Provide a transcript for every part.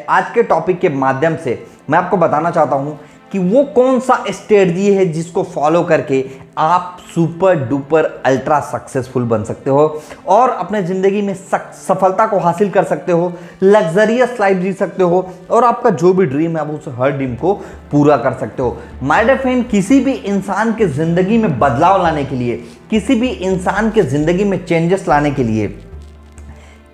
आज के टॉपिक के माध्यम से मैं आपको बताना चाहता हूं कि वो कौन सा स्ट्रेटजी है जिसको फॉलो करके आप सुपर डुपर अल्ट्रा सक्सेसफुल बन सकते हो और अपने ज़िंदगी में सफलता को हासिल कर सकते हो, लग्जरियस लाइफ जी सकते हो और आपका जो भी ड्रीम है आप उस हर ड्रीम को पूरा कर सकते हो। माय डियर फ्रेंड, किसी भी इंसान के ज़िंदगी में बदलाव लाने के लिए, किसी भी इंसान के ज़िंदगी में चेंजेस लाने के लिए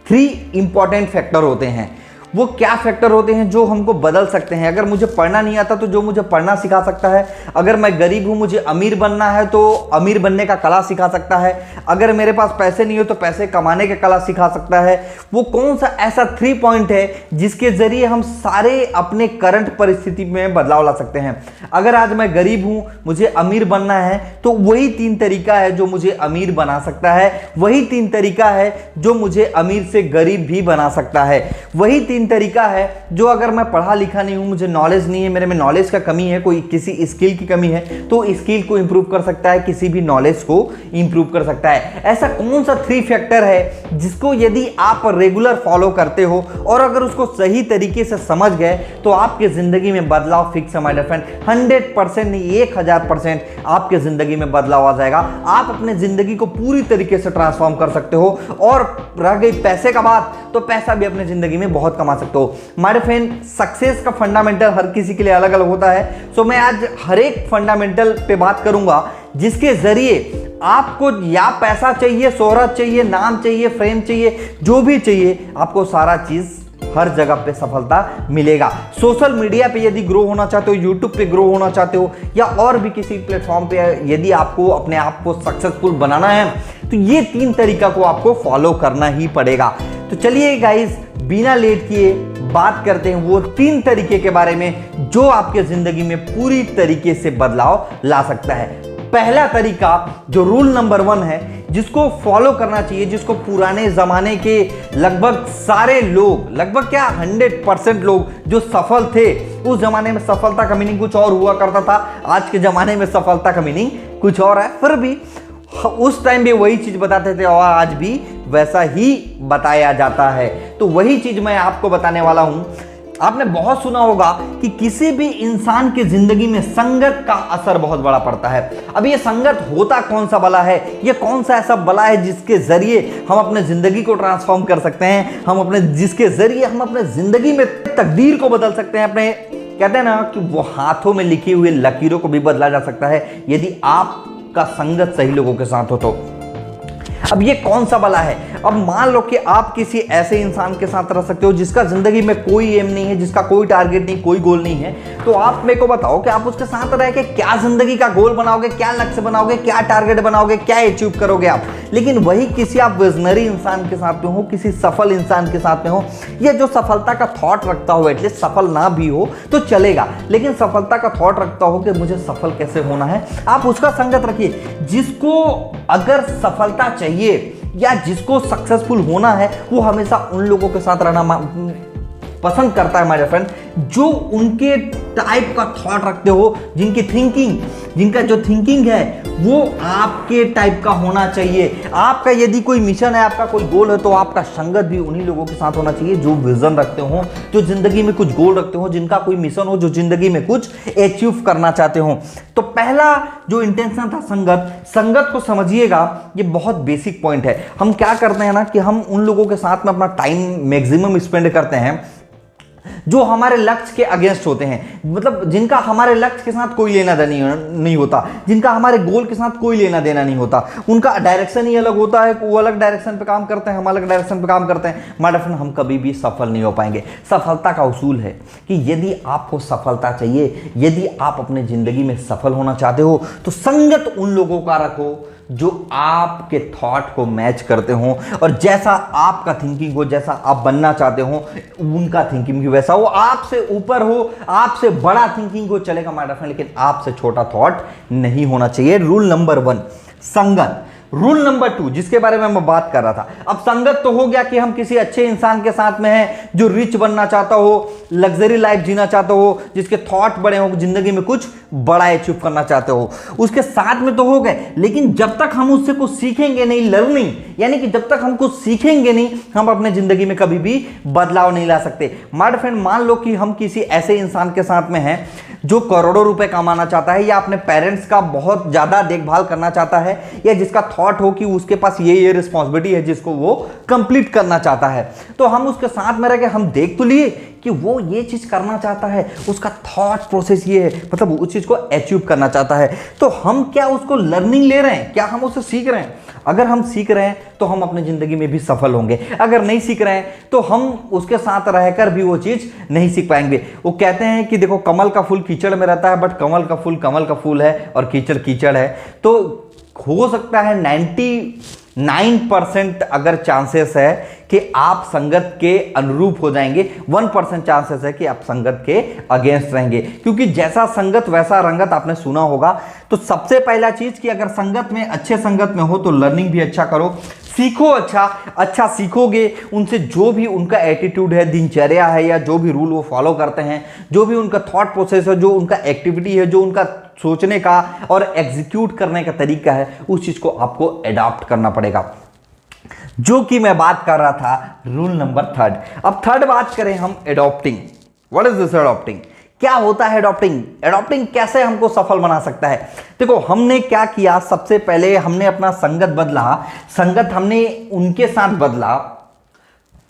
3 इंपॉर्टेंट फैक्टर होते हैं। वो क्या फैक्टर होते हैं जो हमको बदल सकते हैं। अगर मुझे पढ़ना नहीं आता तो जो मुझे पढ़ना सिखा सकता है, अगर मैं गरीब हूं मुझे अमीर बनना है तो अमीर बनने का कला सिखा सकता है, अगर मेरे पास पैसे नहीं हो तो पैसे कमाने का कला सिखा सकता है। वो कौन सा ऐसा 3 पॉइंट है जिसके जरिए हम सारे अपने करंट परिस्थिति में बदलाव ला सकते हैं। अगर आज मैं गरीब हूं मुझे अमीर बनना है तो वही 3 तरीका है जो मुझे अमीर बना सकता है, वही 3 तरीका है जो मुझे अमीर से गरीब भी बना सकता है, वही 3 तरीका है जो अगर मैं पढ़ा लिखा नहीं हूं, मुझे नॉलेज नहीं है, मेरे में नॉलेज का कमी है, कोई किसी स्किल की कमी है तो स्किल को इंप्रूव कर सकता है, किसी भी नॉलेज को इंप्रूव कर सकता है। ऐसा कौन सा 3 फैक्टर है जिसको यदि आप रेगुलर फॉलो करते हो और अगर उसको सही तरीके से समझ गए तो आपके जिंदगी में बदलाव फिक्स है माय डियर फ्रेंड। 100% नहीं 1000% आपके जिंदगी में बदलाव आ जाएगा। आप अपने जिंदगी को पूरी तरीके से ट्रांसफॉर्म कर सकते हो और रह गई पैसे का बात तो पैसा भी अपने जिंदगी में बहुत कमा सकते हो। माय डियर फ्रेंड, सक्सेस का फंडामेंटल हर किसी के लिए अलग अलग होता है। सो मैं आज हर एक फंडामेंटल पे बात करूंगा जिसके जरिए आपको या पैसा चाहिए, शोहरत चाहिए, नाम चाहिए, फ्रेम चाहिए, जो भी चाहिए आपको सारा चीज हर जगह पे सफलता मिलेगा। सोशल मीडिया पे यदि ग्रो होना चाहते हो, यूट्यूब पे ग्रो होना चाहते हो या और भी किसी प्लेटफॉर्म पे यदि आपको अपने आप को सक्सेसफुल बनाना है तो ये 3 तरीका को आपको फॉलो करना ही पड़ेगा। तो चलिए गाइस, बिना लेट किए बात करते हैं वो 3 तरीके के बारे में जो आपके जिंदगी में पूरी तरीके से बदलाव ला सकता है। पहला तरीका जो रूल नंबर 1 है जिसको फॉलो करना चाहिए, जिसको पुराने जमाने के लगभग सारे लोग, लगभग क्या 100% लोग जो सफल थे, उस जमाने में सफलता का मीनिंग कुछ और हुआ करता था, आज के जमाने में सफलता का मीनिंग कुछ और है, फिर भी उस टाइम भी वही चीज बताते थे और आज भी वैसा ही बताया जाता है। तो वही चीज मैं आपको बताने वाला हूं। आपने बहुत सुना होगा कि किसी भी इंसान की जिंदगी में संगत का असर बहुत बड़ा पड़ता है। अब ये संगत होता कौन सा बला है, ये कौन सा ऐसा बला है जिसके जरिए हम अपने जिंदगी को ट्रांसफॉर्म कर सकते हैं, जिसके जरिए हम अपने जिंदगी में तकदीर को बदल सकते हैं। अपने कहते हैं ना कि वो हाथों में लिखी हुई लकीरों को भी बदला जा सकता है यदि आपका संगत सही लोगों के साथ हो तो। अब ये कौन सा बला है? अब मान लो कि आप किसी ऐसे इंसान के साथ रह सकते हो जिसका जिंदगी में कोई एम नहीं है, जिसका कोई टारगेट नहीं, कोई गोल नहीं है। तो आप मेरे को बताओ कि आप उसके साथ रह के क्या जिंदगी का गोल बनाओगे, क्या लक्ष्य बनाओगे, क्या टारगेट बनाओगे, क्या अचीव करोगे आप। लेकिन वही किसी आप विजनरी इंसान के साथ में हो, किसी सफल इंसान के साथ में हो, या जो सफलता का थॉट रखता हो, एटलीस्ट सफल ना भी हो तो चलेगा, लेकिन सफलता का थॉट रखता हो कि मुझे सफल कैसे होना है, आप उसका संगत रखिए। जिसको अगर सफलता चाहिए या जिसको सक्सेसफुल होना है वो हमेशा उन लोगों के साथ रहना पसंद करता है माय डियर फ्रेंड जो उनके टाइप का थॉट रखते हो, जिनका जो थिंकिंग है वो आपके टाइप का होना चाहिए। आपका यदि कोई मिशन है, आपका कोई गोल है तो आपका संगत भी उन्हीं लोगों के साथ होना चाहिए जो विजन रखते हो, जो जिंदगी में कुछ गोल रखते हो, जिनका कोई मिशन हो, जो जिंदगी में कुछ अचीव करना चाहते हो। तो पहला जो इंटेंशन था संगत को समझिएगा, ये बहुत बेसिक पॉइंट है। हम क्या करते हैं ना कि हम उन लोगों के साथ में अपना टाइम मैक्सिमम स्पेंड करते हैं जो हमारे लक्ष्य के अगेंस्ट होते हैं, मतलब जिनका हमारे लक्ष्य के साथ कोई लेना देना नहीं होता, जिनका हमारे गोल के साथ कोई लेना देना नहीं होता, उनका डायरेक्शन ही अलग होता है, वो अलग डायरेक्शन पे काम करते हैं, हम अलग डायरेक्शन पे काम करते हैं। माय डियर फ्रेंड, हम कभी भी सफल नहीं हो पाएंगे। सफलता का उसूल है कि यदि आपको सफलता चाहिए, यदि आप अपने जिंदगी में सफल होना चाहते हो तो संगत उन लोगों का रखो जो आपके थॉट को मैच करते हो और जैसा आपका थिंकिंग हो, जैसा आप बनना चाहते हो उनका थिंकिंग भी वैसा हो, आपसे ऊपर हो, आपसे बड़ा थिंकिंग हो चलेगा माय डियर फ्रेंड, लेकिन आपसे छोटा थॉट नहीं होना चाहिए। रूल नंबर 1, संगत। रूल नंबर 2 जिसके बारे में मैं बात कर रहा था, अब संगत तो हो गया कि हम किसी अच्छे इंसान के साथ में हैं जो रिच बनना चाहता हो, लग्जरी लाइफ जीना चाहता हो, जिसके थॉट बड़े हो, जिंदगी में कुछ बड़ा अचीव करना चाहते हो, उसके साथ में तो हो गए। लेकिन जब तक हम उससे कुछ सीखेंगे नहीं, लर्निंग यानी कि जब तक हम कुछ सीखेंगे नहीं, हम अपने जिंदगी में कभी भी बदलाव नहीं ला सकते। माय डियर फ्रेंड, मान लो कि हम किसी ऐसे इंसान के साथ में हैं जो करोड़ों रुपए कमाना चाहता है, या अपने पेरेंट्स का बहुत ज्यादा देखभाल करना चाहता है, या जिसका थॉट हो कि उसके पास ये रिस्पॉन्सिबिलिटी है जिसको वो कंप्लीट करना चाहता है। तो हम उसके साथ में रह के हम देख तो लिए कि वो ये चीज करना चाहता है, उसका थॉट प्रोसेस ये है, मतलब उस चीज को अचीव करना चाहता है। तो हम क्या उसको लर्निंग ले रहे हैं, क्या हम उससे सीख रहे हैं? अगर हम सीख रहे हैं तो हम अपनी जिंदगी में भी सफल होंगे। अगर नहीं सीख रहे हैं तो हम उसके साथ रहकर भी वो चीज नहीं सीख पाएंगे। वो कहते हैं कि देखो, कमल का फूल कीचड़ में रहता है, बट कमल का फूल है और कीचड़ कीचड़ है। तो हो सकता है 99% अगर चांसेस है कि आप संगत के अनुरूप हो जाएंगे, 1% चांसेस है कि आप संगत के अगेंस्ट रहेंगे, क्योंकि जैसा संगत वैसा रंगत आपने सुना होगा। तो सबसे पहला चीज कि अगर संगत में, अच्छे संगत में हो तो लर्निंग भी अच्छा करो, सीखो, अच्छा सीखोगे उनसे, जो भी उनका एटीट्यूड है, दिनचर्या है, या जो भी रूल वो फॉलो करते हैं, जो भी उनका थॉट प्रोसेस है, जो उनका एक्टिविटी है, जो उनका सोचने का और एग्जीक्यूट करने का तरीका है, उस चीज को आपको अडॉप्ट करना पड़ेगा, जो कि मैं बात कर रहा था रूल नंबर 3। अब थर्ड बात करें हम adopting. What is this adopting? क्या होता है एडॉप्टिंग? एडॉप्टिंग कैसे हमको सफल बना सकता है? देखो, हमने क्या किया, सबसे पहले हमने अपना संगत बदला। संगत हमने उनके साथ बदला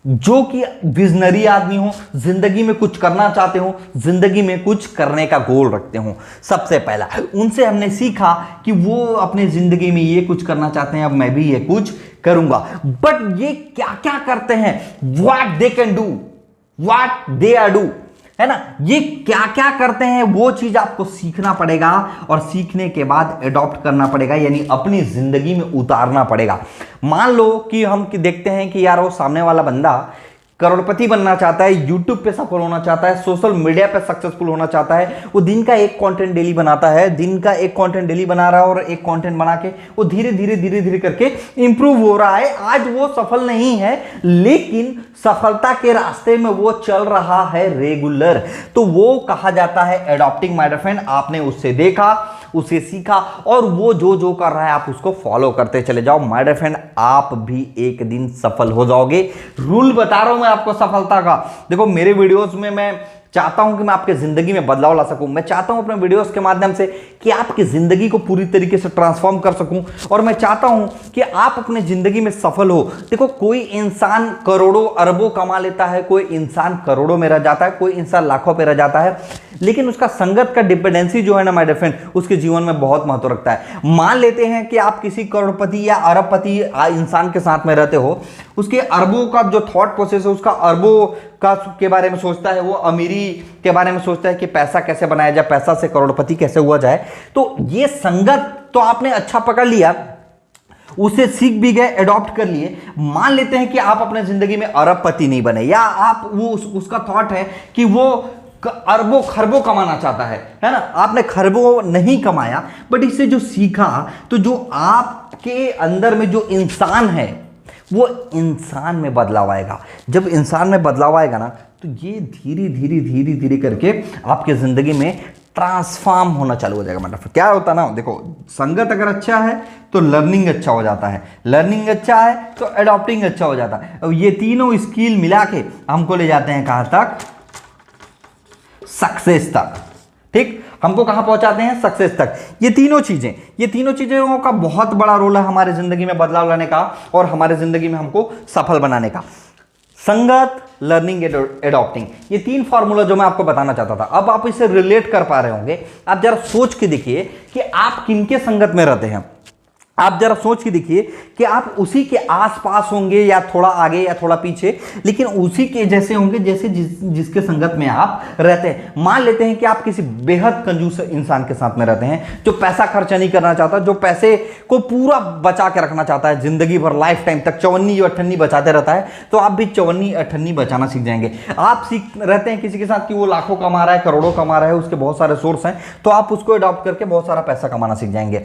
जो कि विजनरी आदमी हो, जिंदगी में कुछ करना चाहते हो, जिंदगी में कुछ करने का गोल रखते हो। सबसे पहला उनसे हमने सीखा कि वो अपने जिंदगी में ये कुछ करना चाहते हैं, अब मैं भी ये कुछ करूंगा। बट ये क्या क्या करते हैं, what they can do, what they are do, है ना, ये क्या क्या करते हैं, वो चीज आपको सीखना पड़ेगा, और सीखने के बाद एडॉप्ट करना पड़ेगा, यानी अपनी जिंदगी में उतारना पड़ेगा। मान लो कि हम देखते हैं कि यार वो सामने वाला बंदा करोड़पति बनना चाहता है, यूट्यूब पे सफल होना चाहता है, सोशल मीडिया पे सक्सेसफुल होना चाहता है, वो दिन का एक कंटेंट डेली बनाता है, दिन का एक कंटेंट डेली बना रहा है, और एक कंटेंट बना के वो धीरे धीरे करके इंप्रूव हो रहा है। आज वो सफल नहीं है, लेकिन सफलता के रास्ते में वो चल रहा है रेगुलर, तो वो कहा जाता है एडॉप्टिंग। माय डियर फ्रेंड, आपने उससे देखा, उसे सीखा, और वो जो जो कर रहा है आप उसको फॉलो करते चले जाओ। माय डियर फ्रेंड, आप भी एक दिन सफल हो जाओगे। रूल बता रहा हूं मैं आपको सफलता का। देखो, मेरे वीडियोस में मैं चाहता हूं कि मैं आपके जिंदगी में बदलाव ला सकूं। मैं चाहता हूं अपने वीडियोस के माध्यम से कि आपकी जिंदगी को पूरी तरीके से ट्रांसफॉर्म कर सकूं, और मैं चाहता हूं कि आप अपने जिंदगी में सफल हो। देखो, कोई इंसान करोड़ों अरबों कमा लेता है, कोई इंसान करोड़ों में रह जाता है, कोई इंसान लाखों पे रह जाता है, लेकिन उसका संगत का डिपेंडेंसी जो है ना माय डियर फ्रेंड, उसके जीवन में बहुत महत्व रखता है। मान लेते हैं कि आप किसी करोड़पति या अरबपति इंसान के साथ में रहते हो, उसके अरबों का जो थॉट प्रोसेस है, उसका अरबों का के बारे में सोचता है, वो अमीरी के बारे में सोचता है कि पैसा कैसे बनाया जाए, पैसा से करोड़पति कैसे हुआ जाए। तो ये संगत तो आपने अच्छा पकड़ लिया, उसे सीख भी गए, अडॉप्ट कर लिए। मान लेते हैं कि आप अपने जिंदगी में अरबपति नहीं बने, या आप वो उसका थॉट है कि वो अरबों खरबों कमाना चाहता है ना, आपने खरबों नहीं कमाया, बट इससे जो सीखा, तो जो आपके अंदर में जो इंसान है, वो इंसान में बदलाव आएगा। जब इंसान में बदलाव आएगा ना, तो ये धीरे धीरे करके आपके जिंदगी में ट्रांसफॉर्म होना चालू हो जाएगा। मतलब क्या होता ना, देखो, संगत अगर अच्छा है तो लर्निंग अच्छा हो जाता है, लर्निंग अच्छा है तो अडॉप्टिंग अच्छा हो जाता है, और ये तीनों स्किल मिला के हमको ले जाते हैं कहां तक? सक्सेस तक। ठीक, हमको कहां पहुंचाते हैं? सक्सेस तक। ये तीनों चीजें का बहुत बड़ा रोल है हमारे जिंदगी में बदलाव लाने का, और हमारे जिंदगी में हमको सफल बनाने का। संगत, लर्निंग, एडॉप्टिंग, ये 3 फॉर्मूला जो मैं आपको बताना चाहता था। अब आप इसे रिलेट कर पा रहे होंगे। आप जरा सोच के देखिए कि आप किनके संगत में रहते हैं। आप जरा सोच के देखिए कि आप उसी के आसपास होंगे, या थोड़ा आगे या थोड़ा पीछे, लेकिन उसी के जैसे होंगे जैसे जिसके संगत में आप रहते हैं। मान लेते हैं कि आप किसी बेहद कंजूस इंसान के साथ में रहते हैं, जो पैसा खर्चा नहीं करना चाहता, जो पैसे को पूरा बचा के रखना चाहता है जिंदगी भर, लाइफ टाइम तक चवन्नी अठन्नी बचाते रहता है। तो आप भी चवन्नी अठन्नी बचाना सीख जाएंगे। आप सीख रहते हैं किसी के साथ कि वो लाखों कमा रहा है, करोड़ों कमा रहा है, उसके बहुत सारे सोर्स हैं, तो आप उसको अडॉप्ट करके बहुत सारा पैसा कमाना सीख जाएंगे।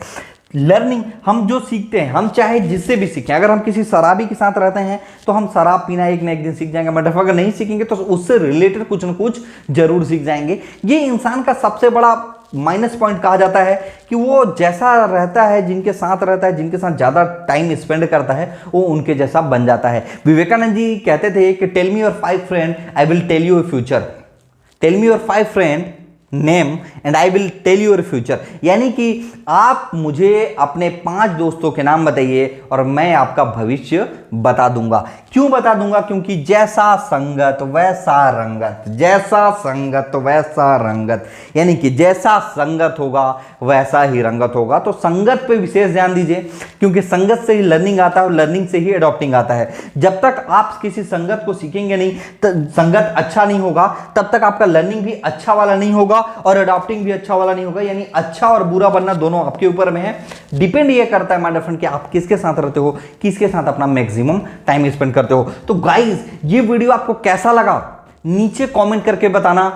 लर्निंग, हम जो सीखते हैं, हम चाहे जिससे भी सीखें, अगर हम किसी शराबी के साथ रहते हैं तो हम शराब पीना एक ना एक दिन सीख जाएंगे, मतलब अगर नहीं सीखेंगे तो उससे रिलेटेड कुछ ना कुछ जरूर सीख जाएंगे। ये इंसान का सबसे बड़ा माइनस पॉइंट कहा जाता है कि वो जैसा रहता है, जिनके साथ रहता है, जिनके साथ ज़्यादा टाइम स्पेंड करता है, वो उनके जैसा बन जाता है। विवेकानंद जी कहते थे कि tell me your 5 friend, I will tell you future. Tell me your 5 friend name and I will tell you your future. यानी कि आप मुझे अपने 5 दोस्तों के नाम बताइए और मैं आपका भविष्य बता दूंगा। क्यों बता दूंगा? क्योंकि जैसा संगत वैसा रंगत, जैसा संगत वैसा रंगत, यानी कि जैसा संगत होगा वैसा ही रंगत होगा। तो संगत पे विशेष ध्यान दीजिए, क्योंकि संगत से ही लर्निंग आता है और लर्निंग से ही एडॉप्टिंग आता है। जब तक आप किसी संगत को सीखेंगे नहीं, संगत अच्छा नहीं होगा, तब तक आपका लर्निंग भी अच्छा वाला नहीं होगा और एडॉप्टिंग भी अच्छा वाला नहीं होगा। यानी अच्छा और बुरा बनना दोनों आपके ऊपर में है। डिपेंड ये करता है माय डियर फ्रेंड कि आप किसके साथ रहते हो, किसके साथ अपना मैक्सिमम टाइम स्पेंड करते हो। तो गाइस, ये वीडियो आपको कैसा लगा नीचे कमेंट करके बताना,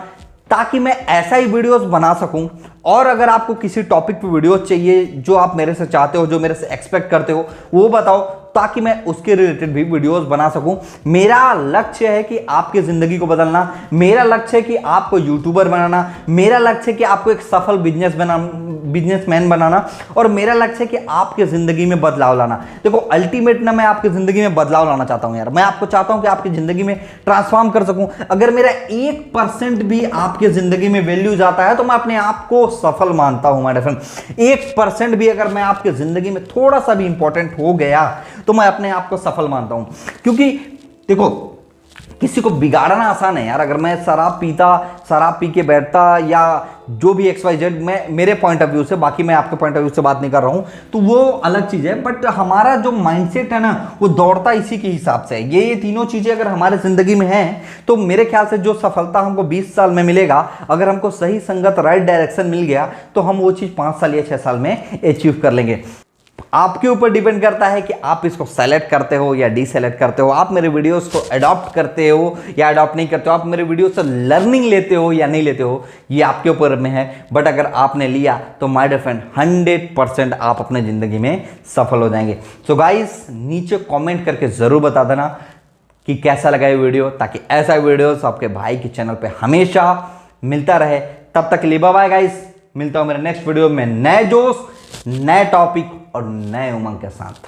ताकि मैं ऐसा ही वीडियोस बना सकूं। और अगर आपको किसी टॉपिक पे वीडियो चाहिए जो आप मेरे से चाहते हो, जो मेरे से एक्सपेक्ट करते हो, वो बताओ, ताकि मैं उसके रिलेटेड भी वीडियोस बना सकूं। मेरा लक्ष्य है कि आपकी जिंदगी को बदलना, मेरा लक्ष्य है कि आपको यूट्यूबर बनाना, मेरा लक्ष्य है कि आपको एक सफल बिजनेसमैन बनाना, और मेरा लक्ष्य है कि आपके जिंदगी में बदलाव लाना। देखो, अल्टीमेट ना मैं आपकी जिंदगी में बदलाव लाना चाहता हूं यार। मैं आपको चाहता हूं कि आपकी जिंदगी में ट्रांसफॉर्म कर सकूं। अगर मेरा 1% भी आपकी जिंदगी में वैल्यू जाता है तो मैं अपने आप को सफल मानता हूं माय फ्रेंड। 1% भी अगर मैं आपकी जिंदगी में थोड़ा सा भी इंपॉर्टेंट हो गया तो मैं अपने आप को सफल मानता हूं। क्योंकि देखो, किसी को बिगाड़ना आसान है यार। अगर मैं शराब पी के बैठता, या जो भी XYZ, मैं मेरे पॉइंट ऑफ व्यू से, बाकी मैं आपके पॉइंट ऑफ व्यू से बात नहीं कर रहा हूं, तो वो अलग चीज है। बट हमारा जो माइंडसेट है ना, वो दौड़ता इसी के हिसाब से है। ये तीनों चीजें अगर हमारे जिंदगी में हैं तो मेरे ख्याल से जो सफलता हमको 20 साल में मिलेगा, अगर हमको सही संगत, राइट डायरेक्शन मिल गया, तो हम वो चीज 5 साल या 6 साल में अचीव कर लेंगे। आपके ऊपर डिपेंड करता है कि आप इसको सेलेक्ट करते हो या डीसेलेक्ट करते हो, आप मेरे वीडियोस को अडॉप्ट करते हो या अडॉप्ट नहीं करते हो, आप मेरे वीडियो से लर्निंग लेते हो या नहीं लेते हो, ये आपके ऊपर में है। बट अगर आपने लिया तो माय डियर फ्रेंड 100% आप अपने जिंदगी में सफल हो जाएंगे। सो गाइस, नीचे कॉमेंट करके जरूर बता देना कि कैसा लगा ये वीडियो, ताकि ऐसा वीडियोस आपके भाई के चैनल पे हमेशा मिलता रहे। तब तक के लिए बाय बाय गाइस, मिलता हूं मेरे नेक्स्ट वीडियो में नए जोश, नए टॉपिक और नए उमंग के साथ।